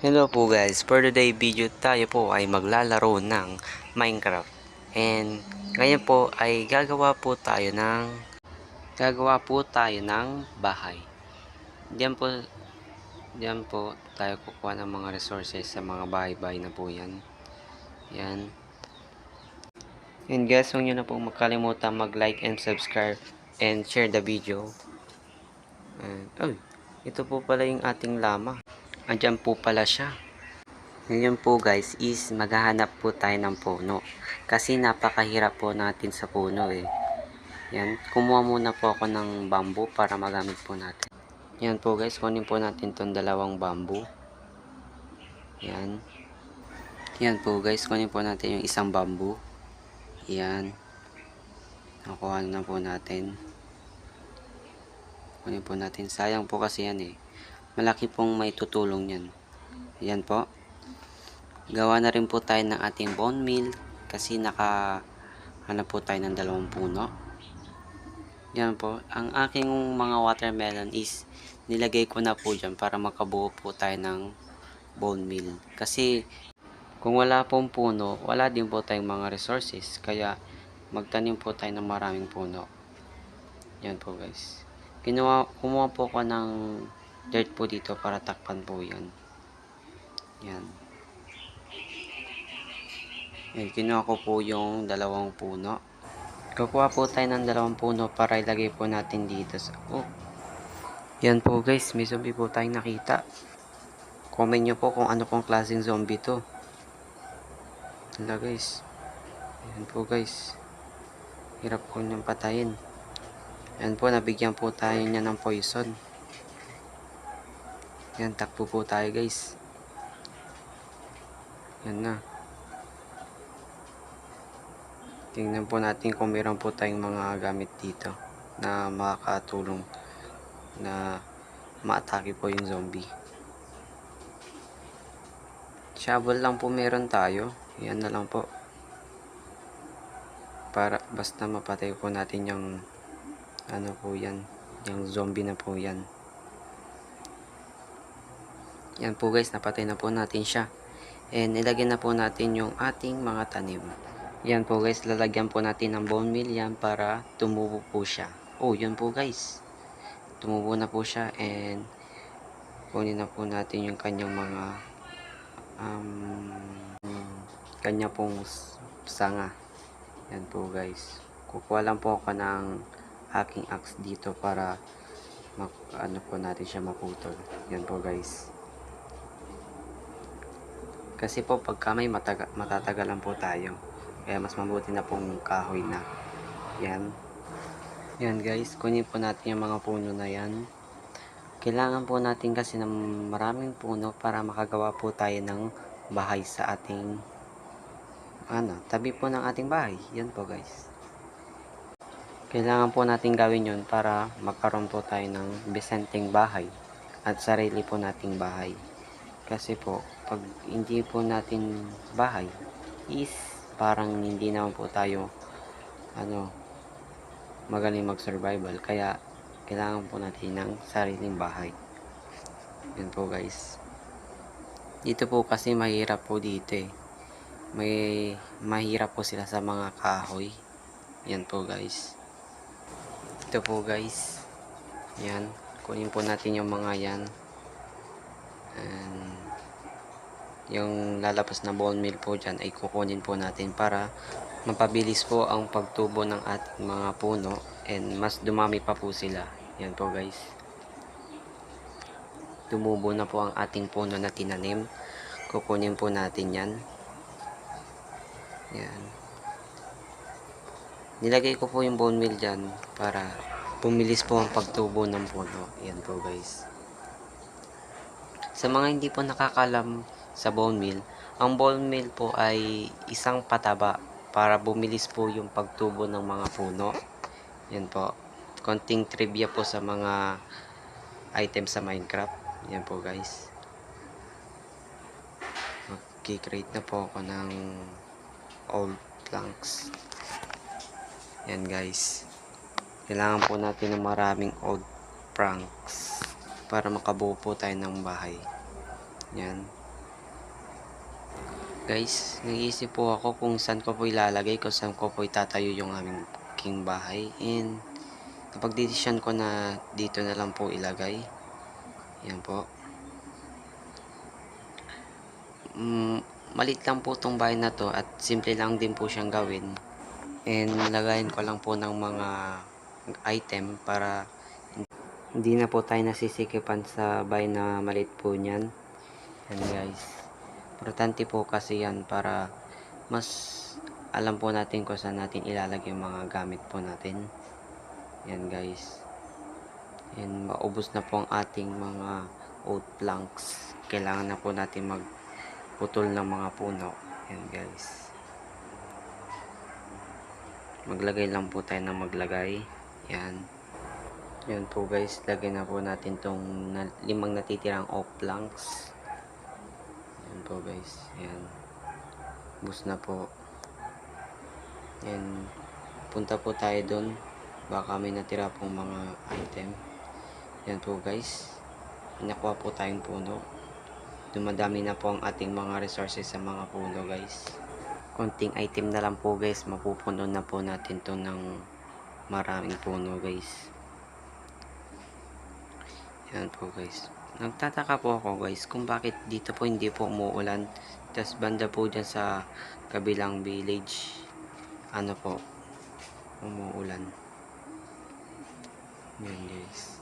Hello po guys, for today video tayo po ay maglalaro ng Minecraft. And ngayon po ay gagawa po tayo ng bahay. Diyan po tayo kukuha ng mga resources sa mga bahay-bahay na po yan. Yan. And guys, huwag nyo na po makalimutan mag-like and subscribe and share the video. And, ito po pala yung ating lama. Andyan po pala siya. Ngayon po guys is maghahanap po tayo ng puno. Kasi napakahirap po natin sa puno eh. Yan, kumuha muna po ako ng bamboo para magamit po natin. Yan po guys, kunin po natin tong dalawang bamboo. Yan. Yan po guys, kunin po natin yung isang bamboo. Yan. Nakuha na po natin. Kunin po natin. Sayang po kasi yan eh. Malaki pong may tutulong yan. Yan po. Gawa na rin po tayo ng ating bone meal kasi nakahanap po tayo ng dalawang puno. Yan po. Ang aking mga watermelon is nilagay ko na po dyan para makabuo po tayo ng bone meal. Kasi kung wala pong puno, wala din po tayong mga resources. Kaya magtanim po tayo ng maraming puno. Yan po guys. Kumuha po ako ng dirt po dito para takpan po yan. Yan. Yan, kinuha ko po yung dalawang puno. Kukuha po tayo ng dalawang puno para ilagay po natin dito sa... Yan po guys, may zombie po tayong nakita. Comment nyo po kung ano pong klaseng zombie to. Hala guys. Yan po guys. Hirap po niyang patayin. Yan po, nabigyan po tayo niya ng poison. Yan, takbo po tayo guys. Yan na. Tingnan po natin kung meron po tayong mga gamit dito na makakatulong na ma-atake po yung zombie. Shovel lang po meron tayo. Yan na lang po. Para basta mapatay po natin yung ano po yan. Yung zombie na po yan. Yan po guys, napatay na po natin siya. And ilagay na po natin yung ating mga tanim. Yan po guys, lalagyan po natin ng bone meal yan para tumubo po siya. Yun po guys. Tumubo na po siya and kunin na po natin yung kanyang mga kanya pong sanga. Yan po guys. Kukuha lang po ako ng aking axe dito para ano po natin siya maputol. Yan po guys. Kasi po pagka may matatagalan po tayo. Kaya mas mabuti na pong kahoy na. Yan. Yan guys, kunin po natin yung mga puno na yan. Kailangan po natin kasi ng maraming puno para makagawa po tayo ng bahay sa ating tabi po ng ating bahay. Yan po guys. Kailangan po natin gawin yun para magkaroon po tayo ng besenteng bahay at sarili po nating bahay. Kasi po, pag hindi po natin bahay is parang hindi naman po tayo magaling mag-survival. Kaya kailangan po natin ng sariling bahay. Yan po guys. Dito po kasi mahirap po dito eh. Mahirap po sila sa mga kahoy. Yan po guys. Ito po guys. Yan. Kunin po natin yung mga yan. And yung lalabas na bone meal po dyan ay kukunin po natin para mapabilis po ang pagtubo ng ating mga puno and mas dumami pa po sila. Yan po guys. Tumubo na po ang ating puno na tinanim. Kukunin po natin yan. Yan. Nilagay ko po yung bone meal dyan para bumilis po ang pagtubo ng puno. Yan po guys. Sa mga hindi po nakakalam sa bone meal, ang bone meal po ay isang pataba para bumilis po yung pagtubo ng mga puno. Yan po. Konting trivia po sa mga items sa Minecraft. Yan po guys. Mag-create na po ako ng old planks. Yan guys. Kailangan po natin ng maraming old planks para makabuo po tayo ng bahay. Yan. Guys, nag-iisip po ako kung saan ko po ilalagay, kung saan ko po itatayo yung aming king bahay. And napagdesisyon ko na dito na lang po ilagay. Yan po. Malit lang po tong bahay na to at simple lang din po siyang gawin. And lagayin ko lang po ng mga item para hindi na po tayo nasisikipan sa bahay na maliit po niyan. Yan guys. Importante po kasi yan para mas alam po natin kung saan natin ilalagay yung mga gamit po natin. Yan guys. And maubos na po ang ating mga oat planks. Kailangan na po natin magputol ng mga puno. Yan guys. Maglagay lang po tayo ng maglagay. Yan. Yan po guys. Lagay na po natin tong 5 natitirang oat planks. Yan po guys. Yan. Bus na po. Yan. Punta po tayo doon. Baka may natira pong mga item. Yan po guys. Nakuha po tayong puno. Dumadami na po ang ating mga resources sa mga puno guys. Konting item na lang po guys. Mapupuno na po natin to ng maraming puno guys. Yan po guys. Nagtataka po ako guys kung bakit dito po hindi po umuulan. Tapos banda po dyan sa kabilang village. Ano po. Umuulan. Yan guys.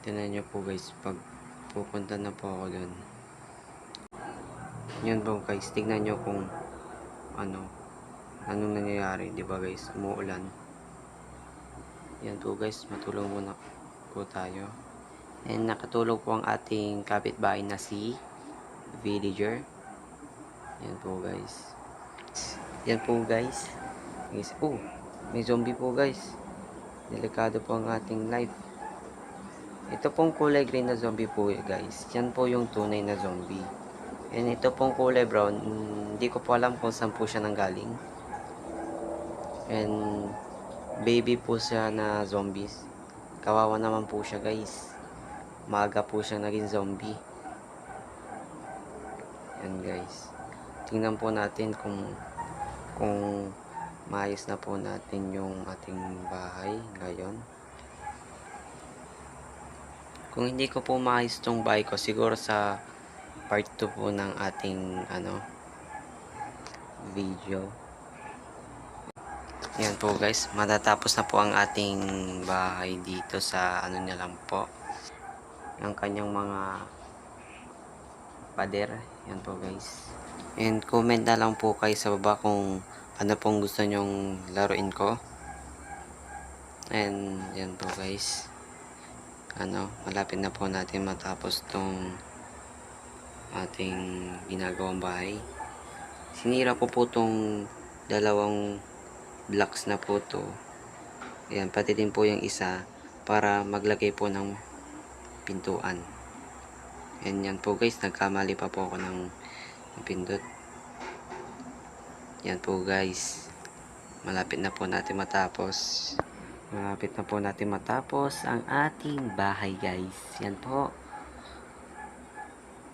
Tignan nyo po guys. Pag pupunta na po ako dun. Yan po guys. Tignan nyo kung anong nangyayari. Diba guys. Umuulan. Yan po guys. Matulong muna po tayo. And nakatulog po ang ating kapitbahay na si villager. Yan po guys. Yan po guys. Oh, may zombie po guys. Delikado po ang ating life. Ito pong kulay green na zombie po guys. Yan po yung tunay na zombie. And ito pong kulay brown. Hindi ko po alam kung saan po siya nanggaling. And baby po siya na zombies. Kawawa naman po siya guys. Maaga po siya naging zombie. Yan guys. Tingnan po natin kung maayos na po natin yung ating bahay ngayon. Kung hindi ko po maayos tong bahay ko, siguro sa part 2 po ng ating video. Yan po guys, matatapos na po ang ating bahay dito sa niya lang po. Ang kanyang mga pader. Yan po guys. And comment na lang po kayo sa baba kung ano pong gusto nyong laruin ko. And yan po guys. Malapit na po natin matapos tong ating ginagawang bahay. Sinira ko po tong dalawang blocks na po to. Ayan, pati din po yung isa para maglagay po ng pintuan. And yan po guys, nagkamali pa po ako ng pindot. Yan po guys, malapit na po natin matapos. Malapit na po natin matapos ang ating bahay guys. Yan po.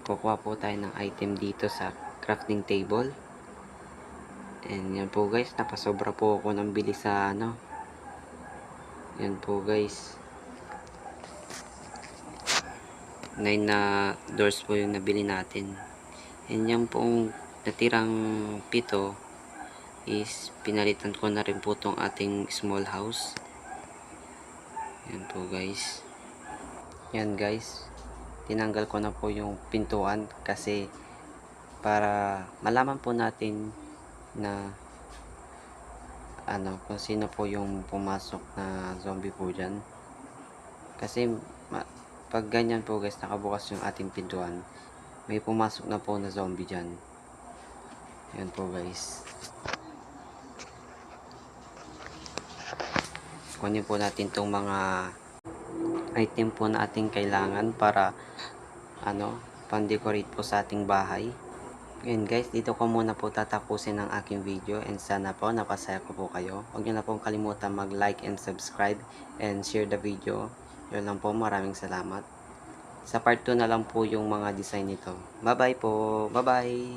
Kukuha po tayo ng item dito sa crafting table. And yan po guys, napasobra po ako ng bilis sa Yan po guys. 9 na doors po yung nabili natin. And yan pong natirang 7 is pinalitan ko na rin po tong ating small house. Yan po guys. Yan guys. Tinanggal ko na po yung pintuan kasi para malaman po natin na kung sino po yung pumasok na zombie po dyan. Kasi pag ganyan po guys, nakabukas yung ating pintuan, may pumasok na po na zombie dyan. Yan po guys. Kunin po natin tong mga item po na ating kailangan para pan-decorate po sa ating bahay. And guys, dito ko muna po tatapusin ang aking video and sana po napasaya ko po kayo. Huwag nyo na pong kalimutan mag-like and subscribe and share the video. Yun lang po, maraming salamat. Sa part 2 na lang po yung mga design nito. Bye-bye po. Bye-bye.